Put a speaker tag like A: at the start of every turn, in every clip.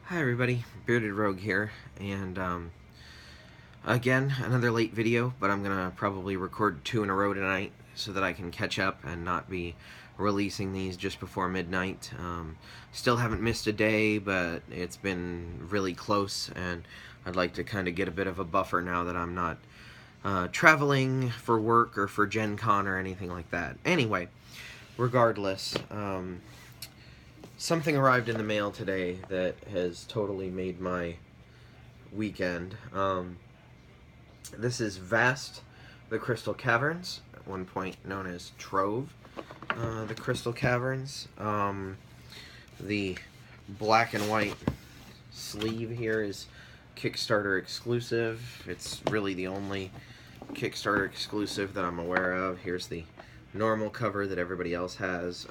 A: Hi everybody, Bearded Rogue here, and again, another late video, but I'm gonna probably record 2 in a row tonight so that I can catch up and not be releasing these just before midnight. Still haven't missed a day, but it's been really close, and I'd like to kind of get a bit of a buffer now that I'm not traveling for work or for Gen Con or anything like that. Anyway, regardless, something arrived in the mail today that has totally made my weekend. This is Vast, the Crystal Caverns, at one point known as Trove, the Crystal Caverns. The black and white sleeve here is Kickstarter exclusive. It's really the only Kickstarter exclusive that I'm aware of. Here's the normal cover that everybody else has.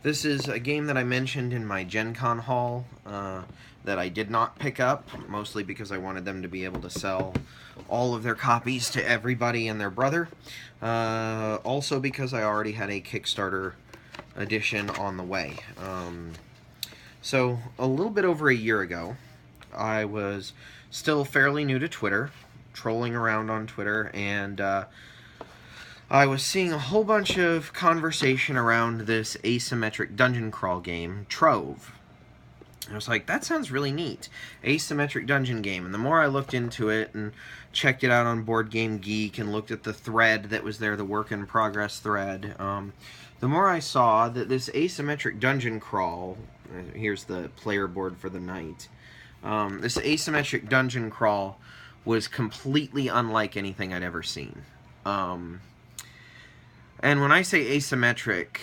A: This is a game that I mentioned in my Gen Con haul that I did not pick up, mostly because I wanted them to be able to sell all of their copies to everybody and their brother. Also because I already had a Kickstarter edition on the way. So, a little bit over a year ago, I was still fairly new to Twitter, trolling around on Twitter, and I was seeing a whole bunch of conversation around this asymmetric dungeon crawl game, Trove. I was like, that sounds really neat. Asymmetric dungeon game. And the more I looked into it and checked it out on Board Game Geek and looked at the thread that was there, the work in progress thread, the more I saw that this asymmetric dungeon crawl, here's the player board for the night, this asymmetric dungeon crawl was completely unlike anything I'd ever seen. And when I say asymmetric,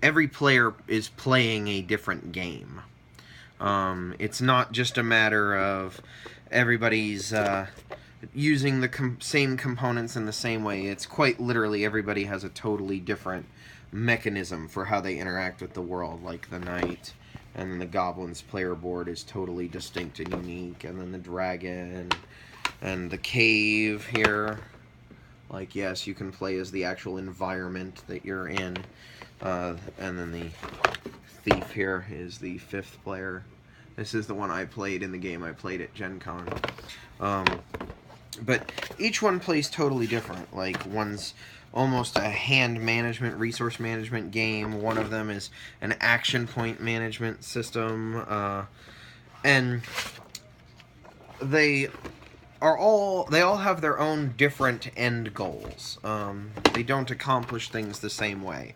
A: every player is playing a different game. It's not just a matter of everybody's using the same components in the same way. It's quite literally everybody has a totally different mechanism for how they interact with the world. Like the knight and then the goblin's player board is totally distinct and unique. And then the dragon and the cave here. Like, yes, you can play as the actual environment that you're in. And then the thief here is the 5th player. This is the one I played in the game I played at Gen Con. But each one plays totally different. Like, one's almost a hand management, resource management game. One of them is an action point management system. And they all have their own different end goals. They don't accomplish things the same way.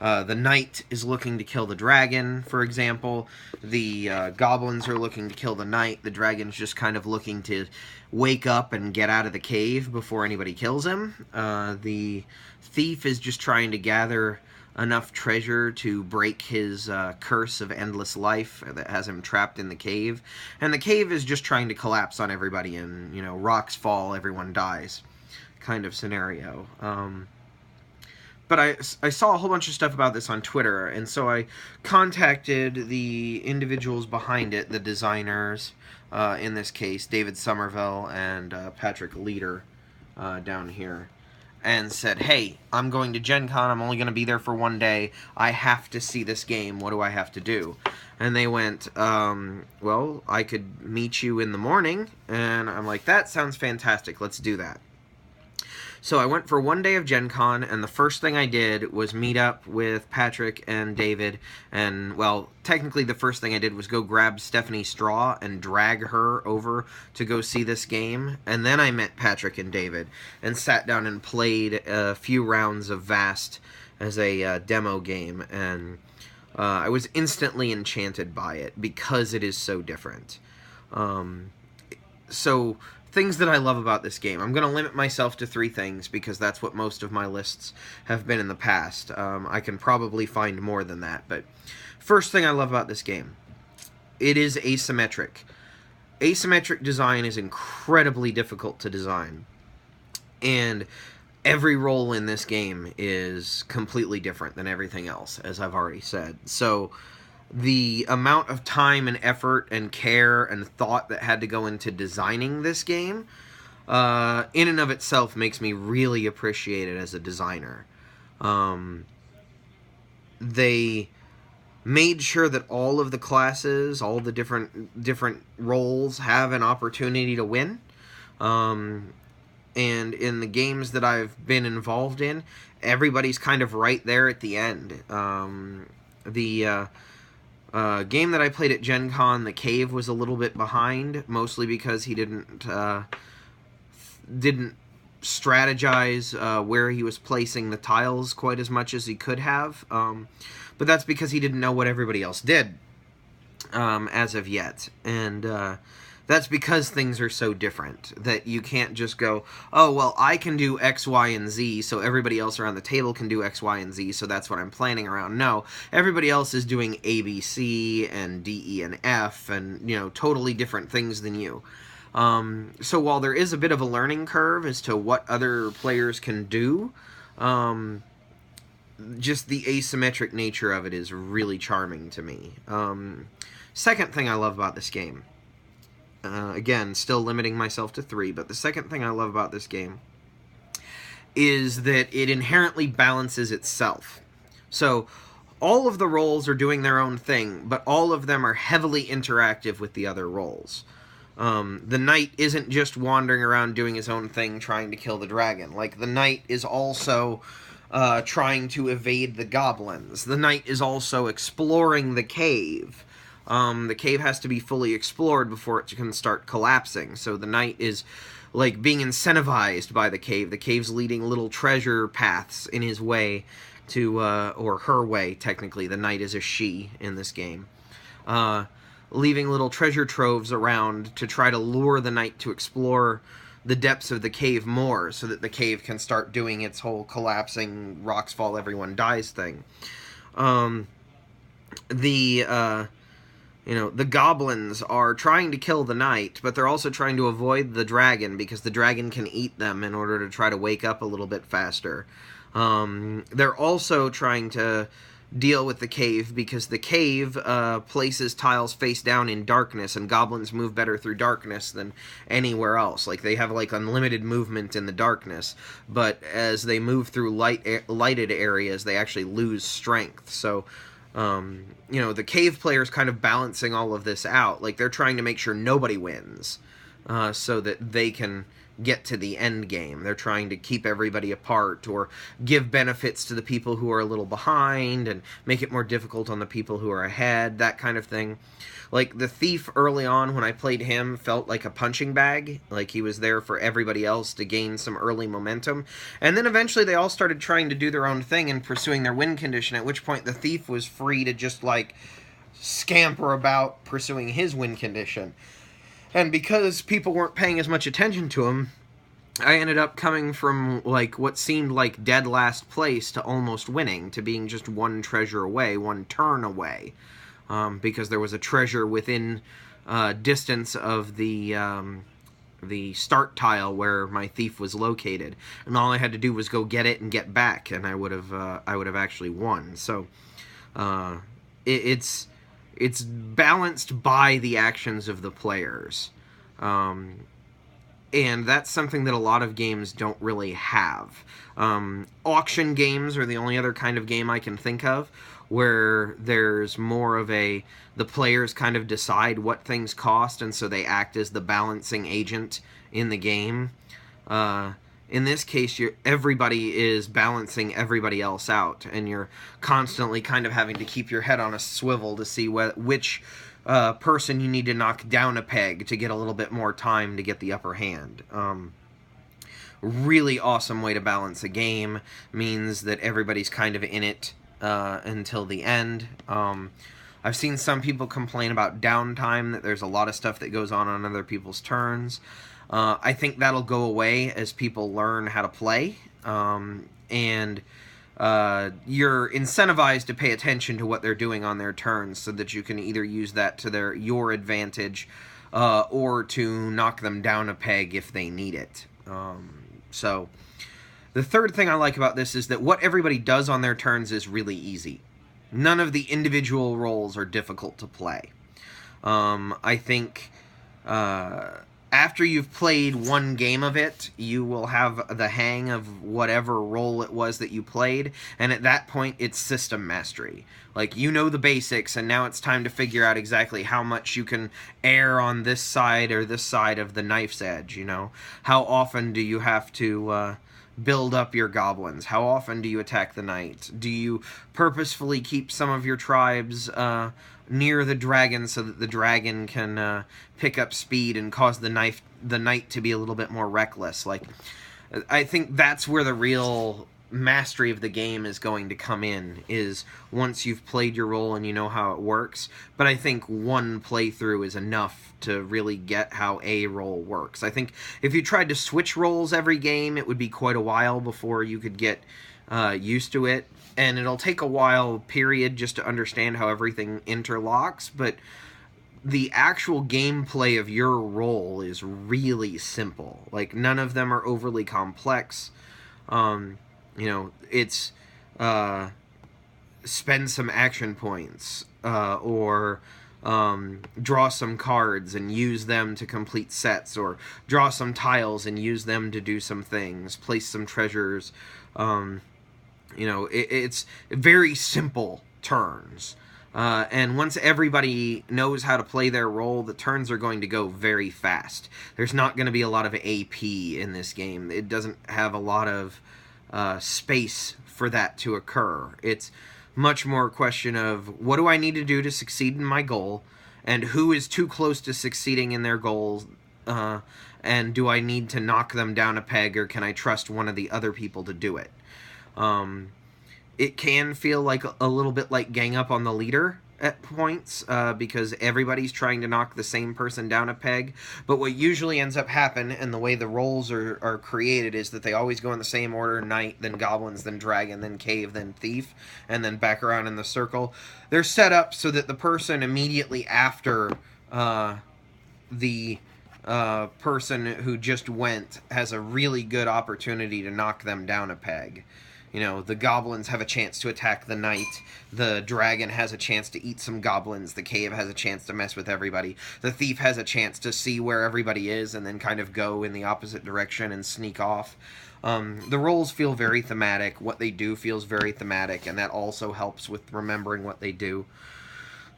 A: The knight is looking to kill the dragon, for example. The goblins are looking to kill the knight. The dragon's just kind of looking to wake up and get out of the cave before anybody kills him. The thief is just trying to gather enough treasure to break his curse of endless life that has him trapped in the cave. And the cave is just trying to collapse on everybody and, you know, rocks fall, everyone dies kind of scenario. But I saw a whole bunch of stuff about this on Twitter, and so I contacted the individuals behind it, the designers, in this case, David Somerville and Patrick Leader down here, and said, hey, I'm going to Gen Con, I'm only going to be there for 1 day, I have to see this game, what do I have to do? And they went, well, I could meet you in the morning, and I'm like, that sounds fantastic, let's do that. So I went for 1 day of Gen Con, and the first thing I did was meet up with Patrick and David, and, well, technically the first thing I did was go grab Stephanie Straw and drag her over to go see this game, and then I met Patrick and David, and sat down and played a few rounds of Vast as a demo game, and I was instantly enchanted by it, because it is so different. So, things that I love about this game. I'm going to limit myself to 3 things, because that's what most of my lists have been in the past. I can probably find more than that, but first thing I love about this game, it is asymmetric. Asymmetric design is incredibly difficult to design, and every role in this game is completely different than everything else, as I've already said. So the amount of time and effort and care and thought that had to go into designing this game, in and of itself makes me really appreciate it as a designer. They made sure that all of the classes, all the different roles have an opportunity to win. And in the games that I've been involved in, everybody's kind of right there at the end. The game that I played at Gen Con, the Cave was a little bit behind, mostly because he didn't strategize where he was placing the tiles quite as much as he could have. But that's because he didn't know what everybody else did as of yet. And that's because things are so different that you can't just go, oh, well, I can do X, Y, and Z, so everybody else around the table can do X, Y, and Z, so that's what I'm planning around. No, everybody else is doing A, B, C, and D, E, and F, and, you know, totally different things than you. So while there is a bit of a learning curve as to what other players can do, just the asymmetric nature of it is really charming to me. Second thing I love about this game, again, still limiting myself to 3, but the second thing I love about this game is that it inherently balances itself. So all of the roles are doing their own thing, but all of them are heavily interactive with the other roles. The knight isn't just wandering around doing his own thing trying to kill the dragon. Like, the knight is also trying to evade the goblins. The knight is also exploring the cave. The cave has to be fully explored before it can start collapsing. So the knight is, like, being incentivized by the cave. The cave's leading little treasure paths in his way to, or her way, technically. The knight is a she in this game. Leaving little treasure troves around to try to lure the knight to explore the depths of the cave more, so that the cave can start doing its whole collapsing, rocks fall, everyone dies thing. You know, the goblins are trying to kill the knight, but they're also trying to avoid the dragon, because the dragon can eat them in order to try to wake up a little bit faster. They're also trying to deal with the cave, because the cave places tiles face down in darkness, and goblins move better through darkness than anywhere else. Like, they have, like, unlimited movement in the darkness, but as they move through lighted areas, they actually lose strength. So, you know, the cave player's kind of balancing all of this out. Like, they're trying to make sure nobody wins, so that they can get to the end game. They're trying to keep everybody apart, or give benefits to the people who are a little behind, and make it more difficult on the people who are ahead, that kind of thing. Like, the thief early on, when I played him, felt like a punching bag. Like, he was there for everybody else to gain some early momentum. And then eventually they all started trying to do their own thing and pursuing their win condition, at which point the thief was free to just, like, scamper about pursuing his win condition. And because people weren't paying as much attention to him, I ended up coming from, like, what seemed like dead last place to almost winning, to being just one treasure away, one turn away. Because there was a treasure within distance of the start tile where my thief was located, and all I had to do was go get it and get back, and I would have actually won. So it's balanced by the actions of the players, and that's something that a lot of games don't really have. Auction games are the only other kind of game I can think of where there's more of the players kind of decide what things cost, and so they act as the balancing agent in the game. In this case, everybody is balancing everybody else out, and you're constantly kind of having to keep your head on a swivel to see which person you need to knock down a peg to get a little bit more time to get the upper hand. Really awesome way to balance a game. Means that everybody's kind of in it until the end. I've seen some people complain about downtime, that there's a lot of stuff that goes on other people's turns. I think that'll go away as people learn how to play, and you're incentivized to pay attention to what they're doing on their turns, so that you can either use that to your advantage, or to knock them down a peg if they need it. So the third thing I like about this is that what everybody does on their turns is really easy. None of the individual roles are difficult to play. I think after you've played one game of it, you will have the hang of whatever role it was that you played, and at that point, it's system mastery. Like, you know the basics, and now it's time to figure out exactly how much you can err on this side or this side of the knife's edge, you know? How often do you have to build up your goblins? How often do you attack the knight? Do you purposefully keep some of your tribes near the dragon so that the dragon can pick up speed and cause the knight to be a little bit more reckless? Like, I think that's where the real mastery of the game is going to come in, is once you've played your role and you know how it works. But I think one playthrough is enough to really get how a role works. I think if you tried to switch roles every game, it would be quite a while before you could get used to it, and it'll take a while, period, just to understand how everything interlocks. But the actual gameplay of your role is really simple. Like, none of them are overly complex. You know, it's spend some action points, or draw some cards and use them to complete sets, or draw some tiles and use them to do some things, place some treasures. You know, it's very simple turns. And once everybody knows how to play their role, the turns are going to go very fast. There's not going to be a lot of AP in this game. It doesn't have a lot of space for that to occur. It's much more a question of, what do I need to do to succeed in my goal, and who is too close to succeeding in their goals, and do I need to knock them down a peg, or can I trust one of the other people to do it? It can feel like a little bit like gang up on the leader at points, because everybody's trying to knock the same person down a peg. But what usually ends up happening, and the way the roles are created, is that they always go in the same order: knight, then goblins, then dragon, then cave, then thief, and then back around in the circle. They're set up so that the person immediately after the person who just went has a really good opportunity to knock them down a peg. You know, the goblins have a chance to attack the knight, the dragon has a chance to eat some goblins, the cave has a chance to mess with everybody, the thief has a chance to see where everybody is and then kind of go in the opposite direction and sneak off. The roles feel very thematic, what they do feels very thematic, and that also helps with remembering what they do.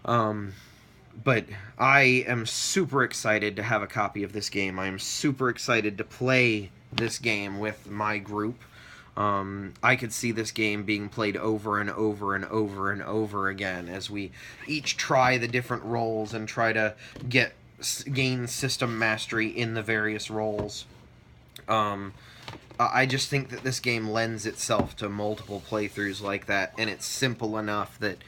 A: But I am super excited to have a copy of this game. I am super excited to play this game with my group. I could see this game being played over and over and over and over again as we each try the different roles and try to gain system mastery in the various roles. I just think that this game lends itself to multiple playthroughs like that, and it's simple enough that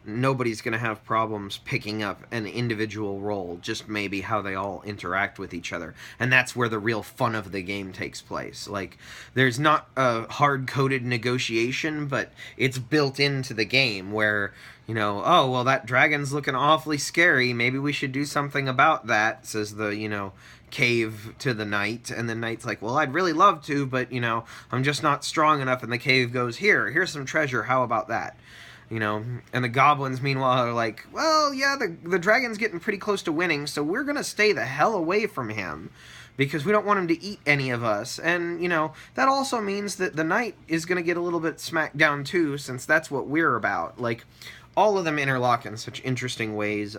A: nobody's going to have problems picking up an individual role, just maybe how they all interact with each other. And that's where the real fun of the game takes place. Like, there's not a hard-coded negotiation, but it's built into the game where, you know, oh, well, that dragon's looking awfully scary, maybe we should do something about that, says the, you know, cave to the knight, and the knight's like, well, I'd really love to, but, you know, I'm just not strong enough, and the cave goes, here's some treasure, how about that? You know, and the goblins, meanwhile, are like, well, yeah, the dragon's getting pretty close to winning, so we're going to stay the hell away from him, because we don't want him to eat any of us. And, you know, that also means that the knight is going to get a little bit smacked down, too, since that's what we're about. Like, all of them interlock in such interesting ways.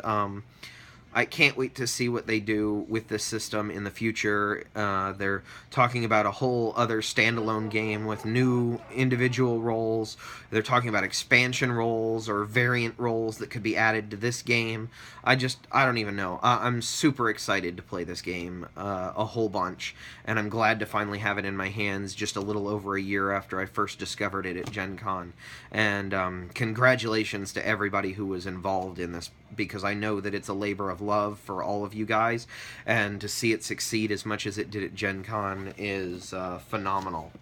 A: I can't wait to see what they do with this system in the future. They're talking about a whole other standalone game with new individual roles. They're talking about expansion roles or variant roles that could be added to this game. I don't even know. I'm super excited to play this game a whole bunch, and I'm glad to finally have it in my hands just a little over a year after I first discovered it at Gen Con. And congratulations to everybody who was involved in this, because I know that it's a labor of love for all of you guys, and to see it succeed as much as it did at Gen Con is phenomenal.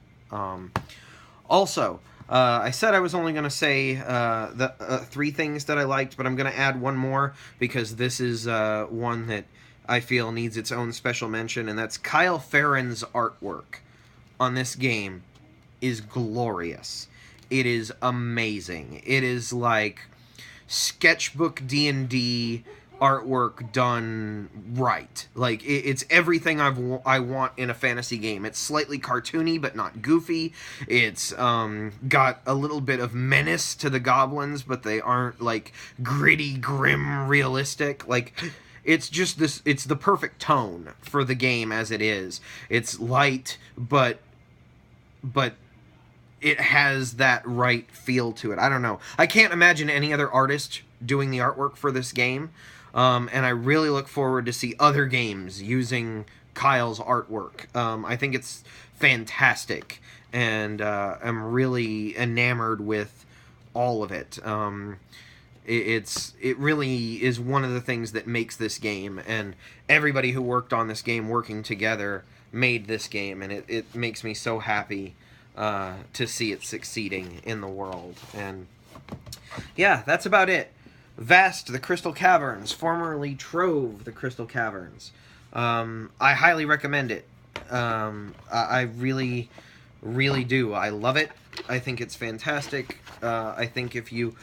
A: Also, I said I was only going to say the 3 things that I liked, but I'm going to add one more, because this is one that I feel needs its own special mention, and that's Kyle Ferrin's artwork on this game is glorious. It is amazing. It is like sketchbook D&D artwork done right. Like, it's everything I want in a fantasy game. It's slightly cartoony, but not goofy. It's got a little bit of menace to the goblins, but they aren't, like, gritty, grim, realistic. Like, it's just this, it's the perfect tone for the game as it is. It's light, but it has that right feel to it. I don't know. I can't imagine any other artist doing the artwork for this game. And I really look forward to see other games using Kyle's artwork. I think it's fantastic, and I'm really enamored with all of it. It really is one of the things that makes this game, and everybody who worked on this game working together made this game, and it makes me so happy to see it succeeding in the world. And yeah, that's about it. Vast, the Crystal Caverns, formerly Trove, the Crystal Caverns. I highly recommend it. I really, really do. I love it. I think it's fantastic. I think if you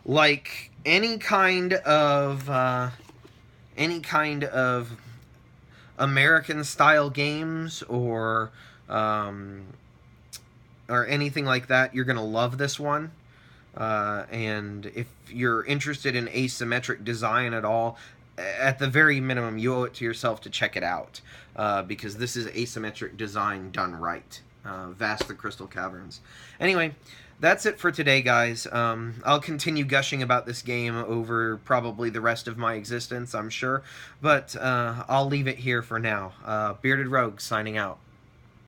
A: like any kind of American-style games or anything like that, you're gonna love this one. And if you're interested in asymmetric design at all, at the very minimum, you owe it to yourself to check it out, because this is asymmetric design done right. Vast the Crystal Caverns. Anyway, that's it for today, guys. I'll continue gushing about this game over probably the rest of my existence, I'm sure, but I'll leave it here for now. Bearded Rogue, signing out.